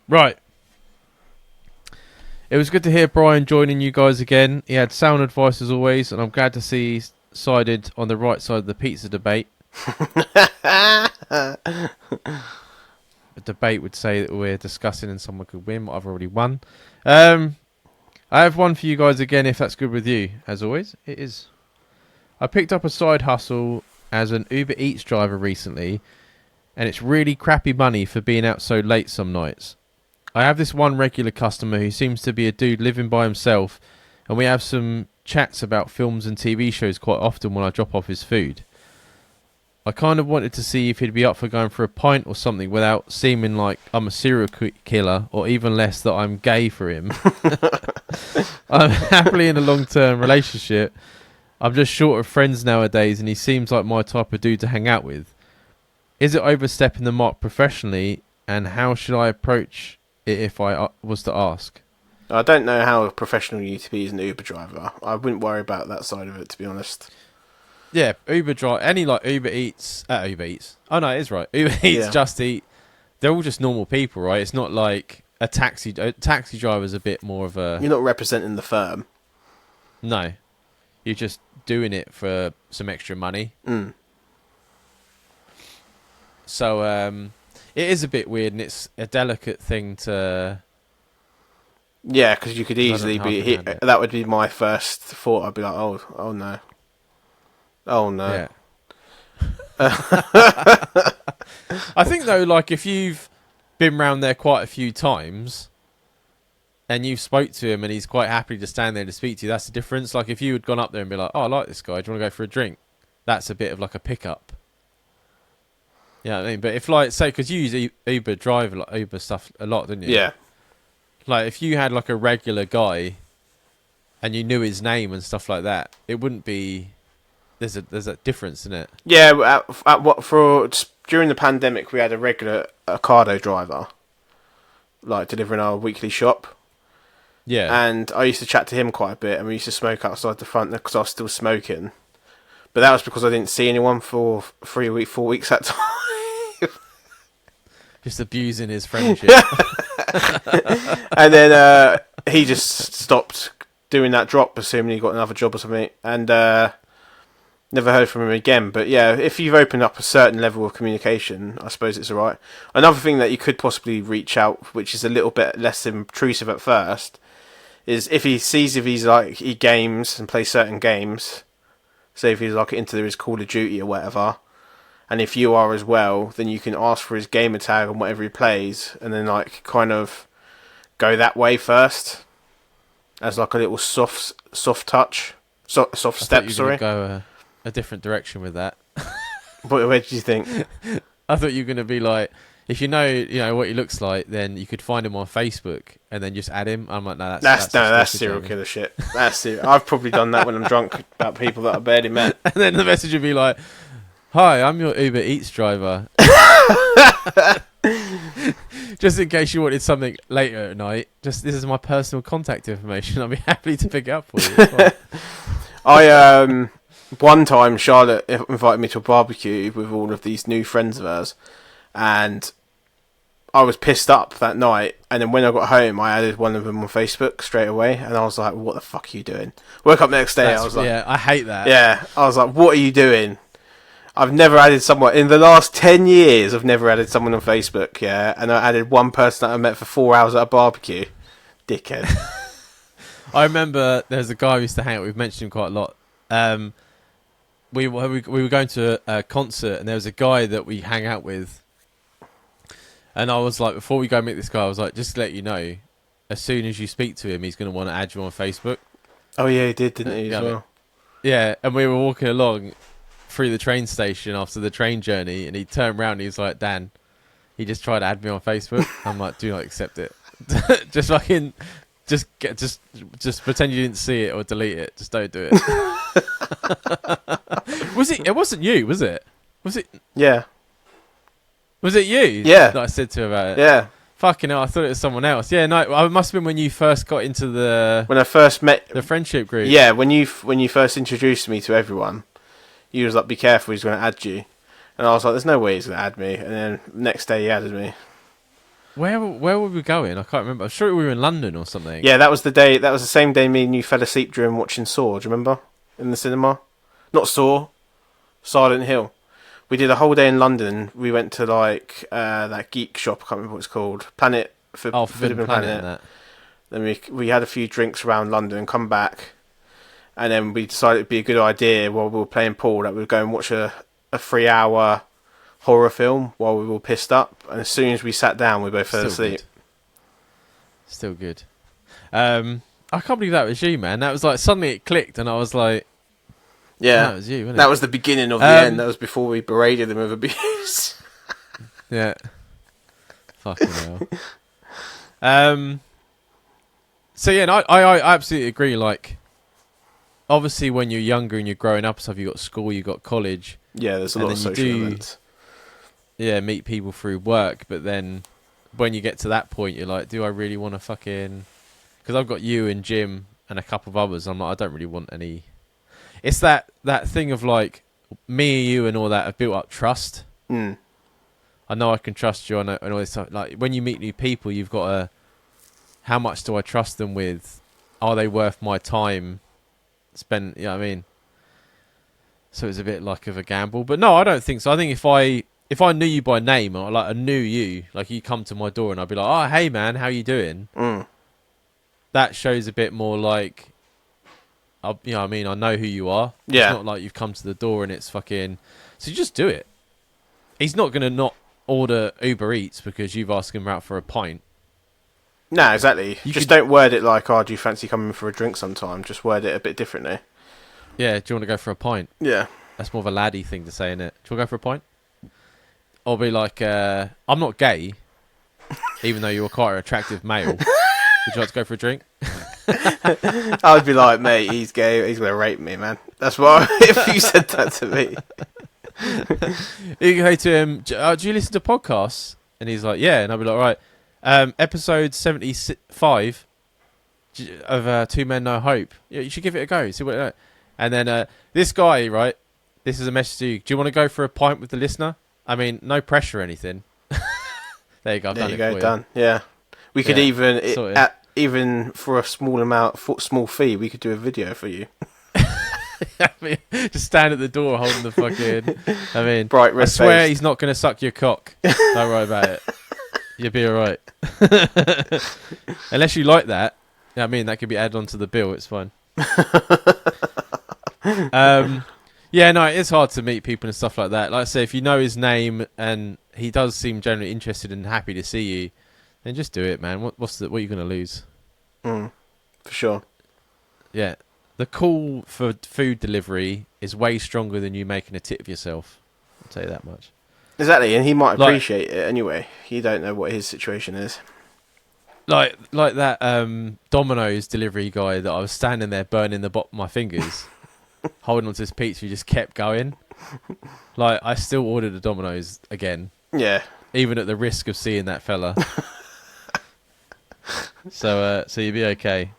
Right. It was good to hear Brian joining you guys again. He had sound advice as always, and I'm glad to see he's sided on the right side of the pizza debate. A debate would say that we're discussing and someone could win, but I've already won. I have one for you guys again, if that's good with you. As always, it is. I picked up a side hustle as an Uber Eats driver recently, and it's really crappy money for being out so late some nights. I have this one regular customer who seems to be a dude living by himself, and we have some chats about films and TV shows quite often when I drop off his food. I kind of wanted to see if he'd be up for going for a pint or something without seeming like I'm a serial killer, or even less that I'm gay for him. I'm happily in a long-term relationship. I'm just short of friends nowadays, and he seems like my type of dude to hang out with. Is it overstepping the mark professionally, and how should I approach it if I was to ask? I don't know how professional you need to be as an Uber driver. I wouldn't worry about that side of it, to be honest. Yeah, Uber drive, any like Uber Eats. Oh no, it is right. Uber Eats, yeah. Just Eat. They're all just normal people, right? It's not like a taxi. Taxi driver's a bit more of a. You're not representing the firm. No, you're just doing it for some extra money. Mm. So it is a bit weird, and it's a delicate thing to. Yeah, because you could easily be. That would be my first thought. I'd be like, oh no. Oh no. Yeah. I think though, like if you've been round there quite a few times and you've spoke to him and he's quite happy to stand there to speak to you, that's the difference. Like if you had gone up there and be like, oh, I like this guy, do you want to go for a drink? That's a bit of like a pickup. Yeah, you know what I mean, but if like say because you use Uber drive like Uber stuff a lot, don't you? Yeah. Like if you had like a regular guy and you knew his name and stuff like that, it wouldn't be. There's a difference in it. Yeah, during the pandemic, we had a regular Ocado driver, like delivering our weekly shop. Yeah, and I used to chat to him quite a bit, and we used to smoke outside the front because I was still smoking. But that was because I didn't see anyone for 4 weeks at a time. Just abusing his friendship. And then he just stopped doing that drop, assuming he got another job or something, and. Never heard from him again. But yeah, if you've opened up a certain level of communication, I suppose it's alright. Another thing that you could possibly reach out, which is a little bit less intrusive at first, is if he sees if he's like he games and plays certain games. Say if he's like into his Call of Duty or whatever, and if you are as well, then you can ask for his gamer tag on whatever he plays, and then like kind of go that way first, as like a little soft touch, soft step. Sorry. Go a different direction with that. Where did you think? I thought you were going to be like, if you know what he looks like, then you could find him on Facebook and then just add him. I'm like, no, that's serial killer shit. I've probably done that when I'm drunk about people that I barely met. And then the message would be like, hi, I'm your Uber Eats driver. Just in case you wanted something later at night, this is my personal contact information. I'll be happy to pick it up for you. One time, Charlotte invited me to a barbecue with all of these new friends of hers, and I was pissed up that night. And then when I got home, I added one of them on Facebook straight away, and I was like, "What the fuck are you doing?" Woke up the next day, I was like, "Yeah, I hate that." Yeah, I was like, "What are you doing?" I've never added someone in the last 10 years. I've never added someone on Facebook. Yeah, and I added one person that I met for 4 hours at a barbecue. Dickhead. I remember there's a guy we used to hang out with. We've mentioned him quite a lot. We were going to a concert, and there was a guy that we hang out with, and I was like, before we go meet this guy, I was like, just to let you know, as soon as you speak to him, he's going to want to add you on Facebook. Oh yeah, he did, didn't he? As well. Yeah, and we were walking along through the train station after the train journey, and he turned around and he was like, Dan, he just tried to add me on Facebook. I'm like, do not accept it. Just fucking just pretend you didn't see it or delete it. Just don't do it. Was it? It wasn't you, was it? Was it? Yeah. Was it you? Yeah. That I said to him about it. Yeah. Fucking hell, I thought it was someone else. Yeah, no, it must have been when you first got into when I first met the friendship group. Yeah, when you first introduced me to everyone, you was like, "Be careful, he's going to add you." And I was like, "There's no way he's gonna add me." And then next day he added me. Where were we going? I can't remember. I'm sure we were in London or something. Yeah, that was the day. That was the same day me and you fell asleep during watching Saw. Do you remember? In the cinema, not Saw, Silent Hill. We did a whole day in London. We went to like that geek shop. I can't remember what it's called. Forbidden Planet. And that. Then we had a few drinks around London and come back, and then we decided it'd be a good idea while we were playing pool that we'd go and watch a 3 hour horror film while we were pissed up. And as soon as we sat down, we both fell asleep. Still good. I can't believe that was you, man. That was like suddenly it clicked, and I was like, "Yeah, that was you." Wasn't it? That was the beginning of the end. That was before we berated them with abuse. Yeah. Fucking hell. So yeah, no, I absolutely agree. Like, obviously, when you're younger and you're growing up and stuff, you got school, you got college. Yeah, there's a lot of social events. Yeah, meet people through work, but then when you get to that point, you're like, do I really want to fucking? Because I've got you and Jim and a couple of others. I'm like, I don't really want any. It's that thing of like me, you, and all that have built up trust. Mm. I know I can trust you. I know, and all this stuff. Like when you meet new people, you've got to. How much do I trust them with? Are they worth my time spent? You know what I mean? So it's a bit like of a gamble. But no, I don't think so. I think if I knew you by name, or like I knew you, like you come to my door and I'd be like, oh, hey man, how you doing? Mm. That shows a bit more like, you know what I mean? I know who you are. Yeah. It's not like you've come to the door and it's fucking... So you just do it. He's not going to not order Uber Eats because you've asked him out for a pint. No, exactly. Just don't word it like, oh, do you fancy coming for a drink sometime? Just word it a bit differently. Yeah, do you want to go for a pint? Yeah. That's more of a laddie thing to say, innit? Do you want to go for a pint? Or be like, I'm not gay, even though you're quite an attractive male. Would you like to go for a drink? I'd be like, mate, he's gay, he's going to rape me, man. That's why if you said that to me. You can say to him, do you listen to podcasts? And he's like, yeah. And I'll be like, right. Episode 75 of Two Men No Hope. Yeah, you should give it a go. See what it is. And then this guy, right? This is a message to you. Do you want to go for a pint with the listener? I mean, no pressure or anything. There you go. There you go. Done. Yeah. We could even for a small fee, we could do a video for you. I mean, just stand at the door holding the fucking. I mean, bright red I swear face. He's not going to suck your cock. Don't worry about it. You'll be all right. Unless you like that. I mean, that could be added onto the bill. It's fine. Yeah, no, it's hard to meet people and stuff like that. Like I say, if you know his name and he does seem generally interested and happy to see you, then just do it, man. What are you going to lose? For sure. Yeah. The call for food delivery is way stronger than you making a tit of yourself. I'll tell you that much. Exactly, and he might appreciate it anyway. You don't know what his situation is. Like that Domino's delivery guy that I was standing there burning the bottom of my fingers, holding onto this pizza, he just kept going. Like, I still ordered a Domino's again. Yeah. Even at the risk of seeing that fella. So you'd be okay.